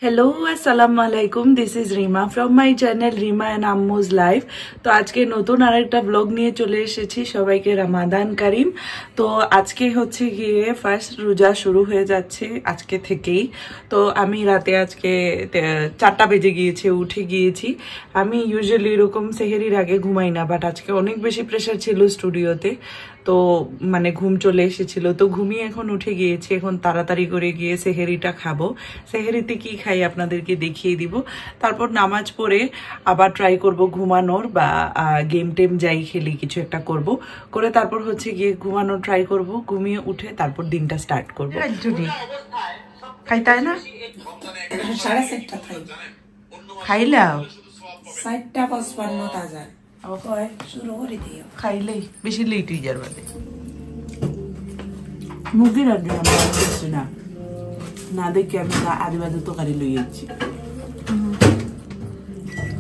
Hello अस्सलाम वालेकुम this is Rima from my channel Rima and আম্মুজ লাইফ। তো আজকে নতুন আরেকটা ব্লগ নিয়ে চলে এসেছি। সবাইকে রমাদান কারিম। তো আজকে হচ্ছে গিয়ে ফার্স্ট রোজা শুরু হয়ে যাচ্ছে আজকে থেকেই। তো আমি রাতে আজকে 4টা বেজে গিয়েছে উঠে গিয়েছি। আমি ইউজুয়ালি এরকম সেহেরির আগে ঘুমাই না, বাট আজকে অনেক বেশি প্রেশার ছিল স্টুডিওতে, তো মানে ঘুম চলে এসেছিল। তো ঘুমিয়ে এখন উঠে গিয়েছি। এখন তাড়াতাড়ি করে গিয়ে সেহেরিটা খাবো। সেহেরিতে কি খাই আপনাদেরকে দেখিয়ে দিব। তারপর নামাজ পড়ে আবার ট্রাই করব ঘুমানোর, বা গেম টেম যাই খেলি কিছু একটা করব করে তারপর হচ্ছে গিয়ে ঘুমানোর ট্রাই করব। ঘুমিয়ে উঠে তারপর দিনটা স্টার্ট করব। খাইতাই না 4:30 খাই খাইলাও 4:55 তাজা হয় শুরু করে দিও খাইলেই বেশি লেট হয়ে যার বাদে মুগি রান্না আমরা করছি না না দেখি আমি আদি বাজে তরকারি লই যাচ্ছি।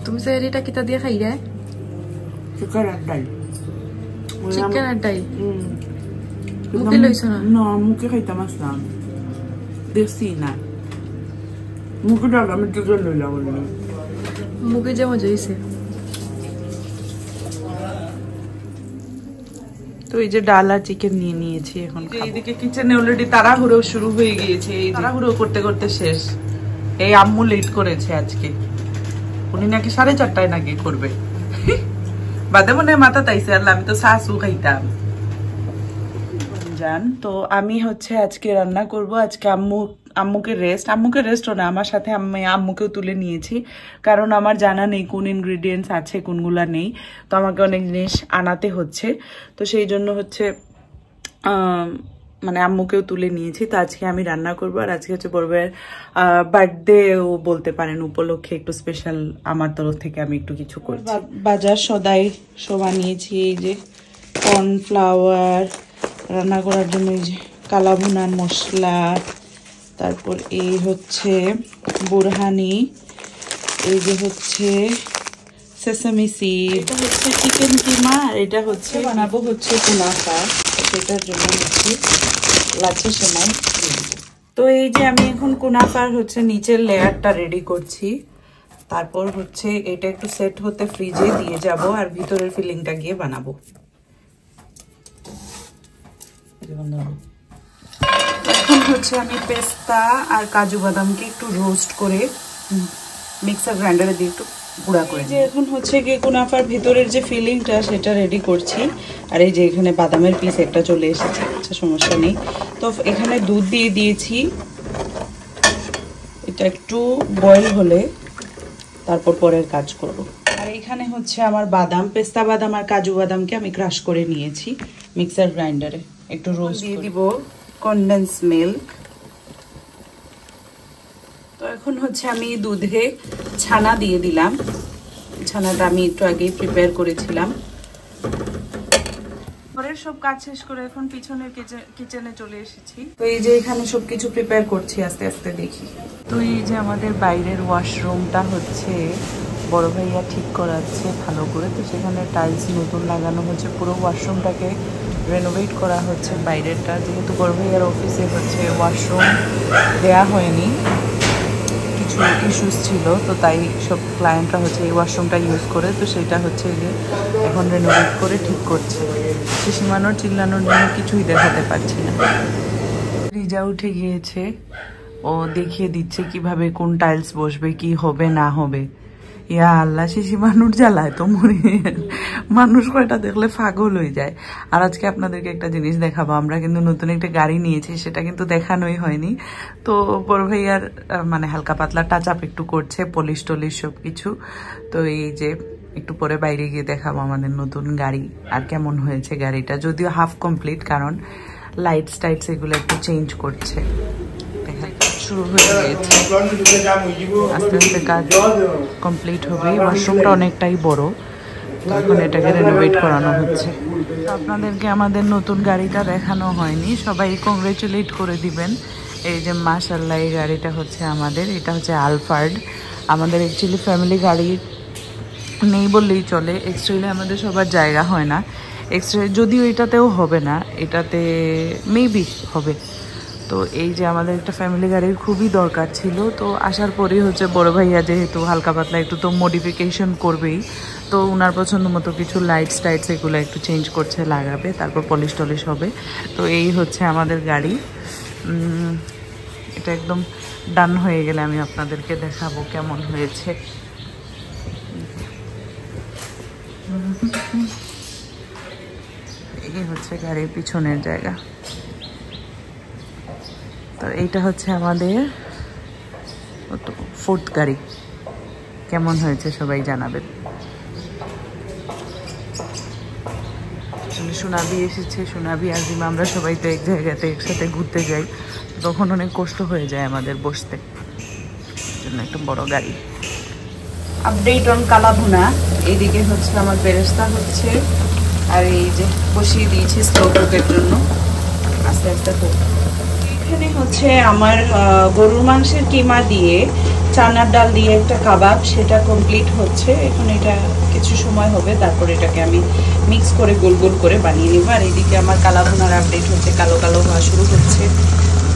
তুমি সেহরিটা কিতা দিয়ে খাই রে? চিকেন আর ডাল। চিকেন আর ডাল মুখে লইছ না? না মুখে খাইতাম আসলাম দেখছি না মুখে ডাল আমি চিকেন লইলাম মুখে যে মজা হয়েছে। তো এই যে ডাল আর চিকেন নিয়ে নিয়েছি। এখন এইদিকে কিচেনে অলরেডি তাড়াহুড়ো শুরু হয়ে গিয়েছে। এই তাড়াহুড়ো করতে করতে শেষ। এই আম্মু লেট করেছে আজকে, উনি নাকি 4:30টায় নাকি করবে। বাদে মনে মাথা তাইছে আল্লাহ, আমি তো শাসু খাইতাম জান। তো আমি হচ্ছে আজকে রান্না করব। আজকে আম্মুকে রেস্টও না, আমার সাথে আমি আম্মুকেও তুলে নিয়েছি, কারণ আমার জানা নেই কোন ইনগ্রিডিয়েন্টস আছে কোনগুলা নেই। তো আমাকে অনেক জিনিস আনাতে হচ্ছে, তো সেই জন্য হচ্ছে মানে আম্মুকেও তুলে নিয়েছি। তো আজকে আমি রান্না করব। আর আজকে হচ্ছে বড়বের বার্থডেও বলতে পারেন, উপলক্ষে একটু স্পেশাল আমার তরফ থেকে আমি একটু কিছু করব। বাজার সদাই সব নিয়েছি। এই যে কর্নফ্লাওয়ার রান্না করার জন্য, এই যে কালা ভুনার মশলা, তারপর এই হচ্ছে বুরহানি, এই যে হচ্ছে সেসামি সিড, এটা হচ্ছে চিকেন কিমা, আর এটা হচ্ছে বানাবো হচ্ছে কুনাফা, সেটার জন্য হচ্ছে লাচ্ছা সেমাই। তো এই যে আমি এখন কুনাফার হচ্ছে নিচের লেয়ারটা রেডি করছি। তারপর হচ্ছে এটা একটু সেট হতে ফ্রিজে দিয়ে যাব, আর ভিতরের ফিলিংটা গিয়ে বানাবো। এখন হচ্ছে আমি পেস্তা আর কাজু বাদামকে একটু রোস্ট করে মিক্সার গ্রাইন্ডারে দিয়ে একটু গুঁড়া করে, যে এখন হচ্ছে গিয়ে কুনাফার ভিতরের যে ফিলিংটা সেটা রেডি করছি। আর এই যে এখানে বাদামের পিস একটা চলে এসেছে, আচ্ছা সমস্যা নেই। তো এখানে দুধ দিয়ে দিয়েছি, এটা একটু বয়েল হলে তারপর পরের কাজ করব। আর এখানে হচ্ছে আমার বাদাম, পেস্তা বাদাম আর কাজু বাদামকে আমি ক্রাশ করে নিয়েছি মিক্সার গ্রাইন্ডারে, একটু রোস্ট দিয়ে দিব কনডেন্স মিল্ক। তো এখন হচ্ছে আমি দুধে ছানা দিয়ে দিলাম। ছানাটা আমি একটু আগেই প্রিপেয়ার করেছিলাম। পরের সব কাজ শেষ করে এখন পিছনের কিচেনে চলে এসেছি। তো এই যে এখানে সবকিছু প্রিপেয়ার করছি, আস্তে আস্তে দেখি। তো এই যে আমাদের বাইরের ওয়াশরুমটা হচ্ছে বড় ভাইয়া ঠিক করাচ্ছে ভালো করে। তো সেখানে টাইলস নতুন লাগানো হচ্ছে, পুরো ওয়াশরুমটাকে রেনোভেট করা হচ্ছে বাইরেরটা। যেহেতু বড় ভাইয়ার অফিসে হচ্ছে ওয়াশরুম দেয়া হয়নি, কিছু ইস্যুস ছিল, তো তাই সব ক্লায়েন্টরা হচ্ছে এই ওয়াশরুমটা ইউজ করে। তো সেটা হচ্ছে যে এখন রেনোভেট করে ঠিক করছে। সীমানোর চিল্লানোর জন্য কিছুই দেখাতে পারছি না। রিজা উঠে গিয়েছে, ও দেখিয়ে দিচ্ছে কিভাবে কোন টাইলস বসবে, কি হবে না হবে। ইয়া আল্লাহ, সীমানুর জ্বালায় তো মরে, মানুষ কয়টা দেখলে পাগল হয়ে যায়। আর আজকে আপনাদেরকে একটা জিনিস দেখাবো, আমরা কিন্তু নতুন একটা গাড়ি নিয়েছি, সেটা কিন্তু দেখানোই হয়নি। তো বড় ভাইয়ার মানে হালকা পাতলা টাচ আপ একটু করছে, পলিশ টলিশ সব কিছু। তো এই যে একটু পরে বাইরে গিয়ে দেখাবো আমাদের নতুন গাড়ি আর কেমন হয়েছে গাড়িটা, যদিও হাফ কমপ্লিট, কারণ লাইটস টাইটস এগুলো একটু চেঞ্জ করছে। শুরু হয়ে গিয়েছে, আস্তে আস্তে কাজ কমপ্লিট হবে। ওয়াশরুমটা অনেকটাই বড়, তো এখন এটাকে রেনোভেট করানো হচ্ছে। আপনাদেরকে আমাদের নতুন গাড়িটা দেখানো হয়নি, সবাই কংগ্রেচুলেট করে দিবেন। এই যে মাশাআল্লাহ, এই গাড়িটা হচ্ছে আমাদের, এটা হচ্ছে আলফার্ড। আমাদের অ্যাকচুয়ালি ফ্যামিলি গাড়ি নেই বললেই চলে, এক্সট্রালি আমাদের সবার জায়গা হয় না। এক্সট্রা যদিও এটাতেও হবে না, এটাতে মেবি হবে, তো এই যে আমাদের একটা ফ্যামিলি গাড়ির খুবই দরকার ছিল, তো আসার পরেই হচ্ছে বড় ভাইয়া যেহেতু হালকা পাতলা একটু তো মডিফিকেশন করবেই, তো ওনার পছন্দ মতো কিছু লাইটস টাইটস এগুলো একটু চেঞ্জ করছে, লাগাবে, তারপর পলিশ টলিশ হবে। তো এই হচ্ছে আমাদের গাড়ি। এটা একদম ডান হয়ে গেলে আমি আপনাদেরকে দেখাবো কেমন হয়েছে। এই হচ্ছে গাড়ির পিছনের জায়গা। তো এইটা হচ্ছে আমাদের ফোর্থ গাড়ি। কেমন হয়েছে সবাই জানাবেন। সোনাবি এসেছে, সোনাবি আজিমা আমরা সবাই তো এক জায়গাতে একসাথে ঘুরতে যাই, তখন অনেক কষ্ট হয়ে যায় আমাদের বসতে, জন্য একটা বড় গাড়ি। আপডেট অন কালাভুনা। এইদিকে হচ্ছে আমার বেরেস্তা হচ্ছে, আর এই যে বসিয়ে দিয়েছি স্লো কুকের জন্য, আস্তে আস্তে হোক। এখানে হচ্ছে আমার গরুর মাংসের কিমা দিয়ে চানার ডাল দিয়ে একটা কাবাব, সেটা কমপ্লিট হচ্ছে এখন। এটা কিছু সময় হবে, তারপর এটাকে আমি মিক্স করে গোল গোল করে বানিয়ে নেব। আর এইদিকে আমার কালাভুনার আপডেট হচ্ছে, কালো কালো হওয়া শুরু হচ্ছে,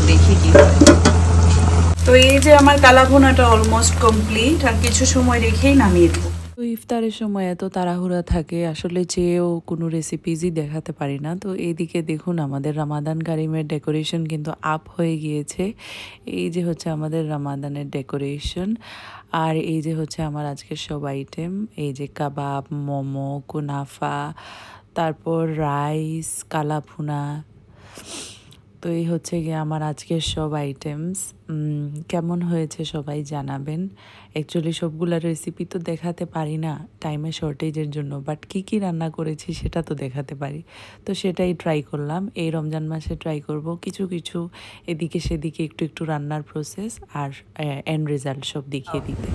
দেখি কি হয়। তো এই যে আমার কালাভুনাটা অলমোস্ট কমপ্লিট, আর কিছু সময় রেখেই নামিয়ে দেবো। তো ইফতারের সময় এত তাড়াহুড়া থাকে, আসলে চেয়েও কোনো রেসিপিজই দেখাতে পারি না। তো এইদিকে দেখুন আমাদের রামাদান কারিমের ডেকোরেশন কিন্তু আপ হয়ে গিয়েছে। এই যে হচ্ছে আমাদের রামাদানের ডেকোরেশন, আর এই যে হচ্ছে আমার আজকের সব আইটেম। এই যে কাবাব, মোমো, কুনাফা, তারপর রাইস, কালাভুনা। তো এই হচ্ছে গিয়ে আমার আজকের সব আইটেমস। কেমন হয়েছে সবাই জানাবেন। অ্যাকচুয়ালি সবগুলোর রেসিপি তো দেখাতে পারি না টাইমের শর্টেজের জন্য, বাট কি কি রান্না করেছি সেটা তো দেখাতে পারি। তো সেটাই ট্রাই করলাম, এই রমজান মাসে ট্রাই করব কিছু কিছু এদিকে সেদিকে একটু একটু রান্নার প্রসেস, আর এন্ড রেজাল্ট সব দেখিয়ে দিতে।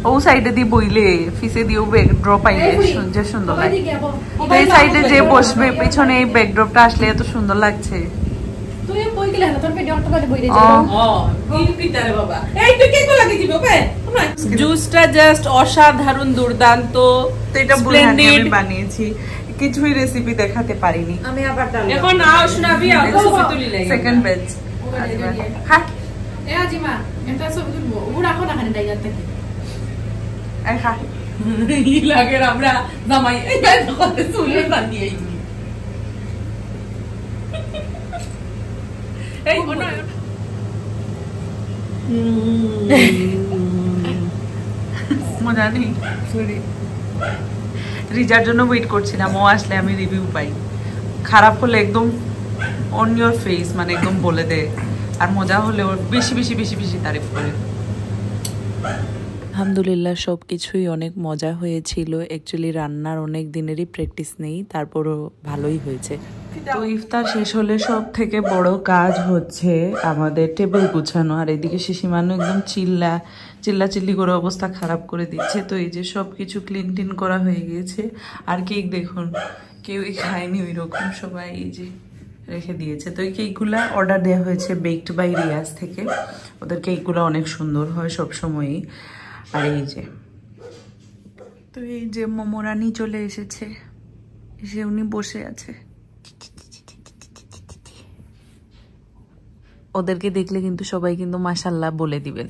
ও সাইডে দিয়ে বইলে ফিসে দিয়েও ব্যাকড্রপ আইলে যে সুন্দর লাগে। তো এই সাইডে যে বসবে পিছনে এই ব্যাকড্রপটা আসলে এত সুন্দর লাগছে। তুই বই গেলে না তোর পেটে অটোমেটিক বই ও তিন পিটারে বাবা। এই তুই কি করে লাগিয়ে দিবি ওকে? জুসটা জাস্ট অসাধারণ দুর্দান্ত। তো এটা ব্লেন্ড আমি বানিয়েছি, কিছুই রেসিপি দেখাতে পারিনি। আমি আবার ডাল এখন নাও শোনাবি, আর ছবি তুলি লাগে সেকেন্ড পেজ। হ্যাঁ এ আজিমা এটা ছবি তুলবো ও রাখো না খানে ডাইগার থেকে। এই খা ই লাগে আমরা জামাই এই কথা শুনে বানিয়ে এই মজা নেই। সরি, রিজার জন্য ওয়েট করছিলাম, ও আসলে আমি রিভিউ পাই। খারাপ হলে একদম অন ইয়োর ফেস, মানে একদম বলে দে, আর মজা হলে ওর বেশি বেশি বেশি বেশি তারিফ করে। আলহামদুলিল্লাহ সব কিছুই অনেক মজা হয়েছিল। অ্যাকচুয়ালি রান্নার অনেক দিনেরই প্র্যাকটিস নেই, তারপরও ভালোই হয়েছে। তো ইফতার শেষ হলে সব থেকে বড় কাজ হচ্ছে আমাদের টেবিল গুছানো, আর এদিকে শিশিমানো একদম চিল্লাচিল্লি করে অবস্থা খারাপ করে দিচ্ছে। তো এই যে সব কিছু ক্লিন টিন করা হয়ে গিয়েছে, আর কেক দেখুন কেউই খায়নি ওই রকম, সবাই এই যে রেখে দিয়েছে। তো এই কেকগুলা অর্ডার দেওয়া হয়েছে বেকড বাই রিয়াজ থেকে, ওদের কেকগুলো অনেক সুন্দর হয় সবসময়ই। আর এই যে তো এই যে মোমোরানি চলে এসেছে, এসে উনি বসে আছে। ওদেরকে দেখলে কিন্তু সবাই কিন্তু মাশাল্লাহ বলে দিবেন।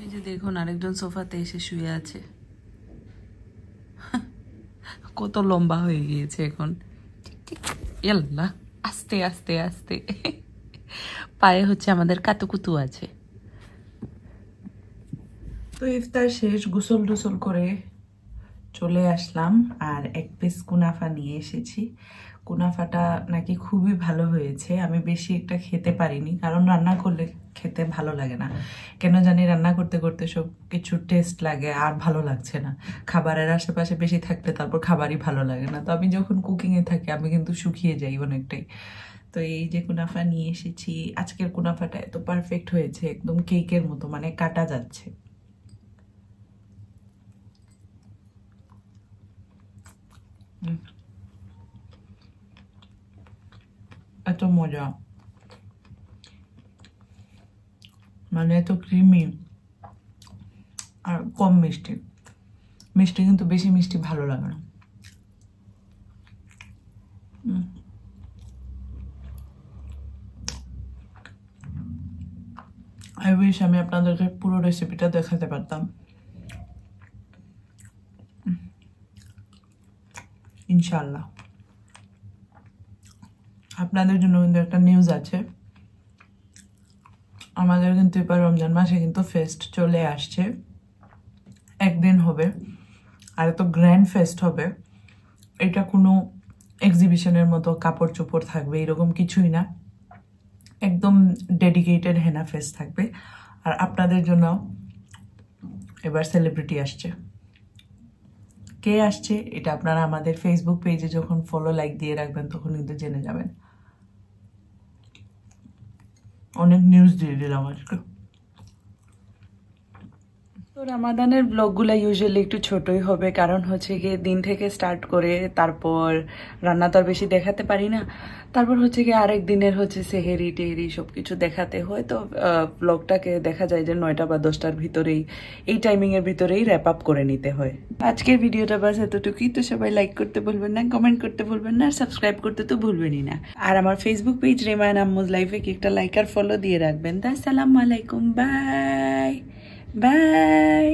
এই যে দেখুন আরেকজন সোফাতে এসে শুয়ে আছে, কত লম্বা হয়ে গিয়েছে এখন। আল্লাহ, আস্তে আস্তে আস্তে পায়ে হচ্ছে আমাদের কাতুকুতু আছে। তো ইফতার শেষ, গোসল টোসল করে চলে আসলাম, আর এক পিস কুনাফা নিয়ে এসেছি। কুনাফাটা নাকি খুবই ভালো হয়েছে। আমি বেশি একটা খেতে পারিনি, কারণ রান্না করলে খেতে ভালো লাগে না, কেন জানি রান্না করতে করতে সব কিছু টেস্ট লাগে আর ভালো লাগছে না। খাবারের আশেপাশে বেশি থাকলে তারপর খাবারই ভালো লাগে না। তো আমি যখন কুকিংয়ে থাকি আমি কিন্তু শুকিয়ে যাই অনেকটাই। তো এই যে কুনাফা নিয়ে এসেছি, আজকের কুনাফাটা এত পারফেক্ট হয়েছে, একদম কেকের মতো, মানে কাটা যাচ্ছে। এত মজা, মানে এত ক্রিমি আর কম মিষ্টি। মিষ্টি কিন্তু বেশি মিষ্টি ভালো লাগে না। I wish আমি আপনাদেরকে পুরো রেসিপিটা দেখাতে পারতাম। ইনশাআল্লাহ। আপনাদের জন্য কিন্তু একটা নিউজ আছে, আমাদের কিন্তু এবার রমজান মাসে কিন্তু ফেস্ট চলে আসছে, একদিন হবে, আর এত গ্র্যান্ড ফেস্ট হবে। এটা কোনো এক্সিবিশনের মতো কাপড় চোপড় থাকবে এরকম কিছুই না, একদম ডেডিকেটেড হেনা ফেস্ট থাকবে। আর আপনাদের জন্য এবার সেলিব্রিটি আসছে। কে আসছে এটা আপনারা আমাদের ফেসবুক পেজে যখন ফলো লাইক দিয়ে রাখবেন তখন কিন্তু জেনে যাবেন। অনেক নিউজ দিয়ে দিলাম আজকে। তো রামাদানের ব্লগগুলো ইউজুয়ালি একটু ছোটই হবে, কারণ হচ্ছে গিয়ে দিন থেকে স্টার্ট করে তারপর রান্না তো আর বেশি দেখাতে পারি না, তারপর হচ্ছে গিয়ে আরেক দিনের হচ্ছে সেহেরি টেহেরি সব কিছু দেখাতে হয়। তো ব্লগটাকে দেখা যায় যে 9টা বা 10টার ভিতরেই, এই টাইমিংয়ের ভিতরেই র্যাপ আপ করে নিতে হয়। আজকের ভিডিওটা বাস এতটুকুই। তো সবাই লাইক করতে ভুলবেন না, কমেন্ট করতে ভুলবেন না, আর সাবস্ক্রাইব করতে তো ভুলবেনই না। আর আমার ফেসবুক পেজ রেমায়ান আম্মুজ লাইফে কি একটা লাইক আর ফলো দিয়ে রাখবেন। তা আসসালামু আলাইকুম, বাই বাই।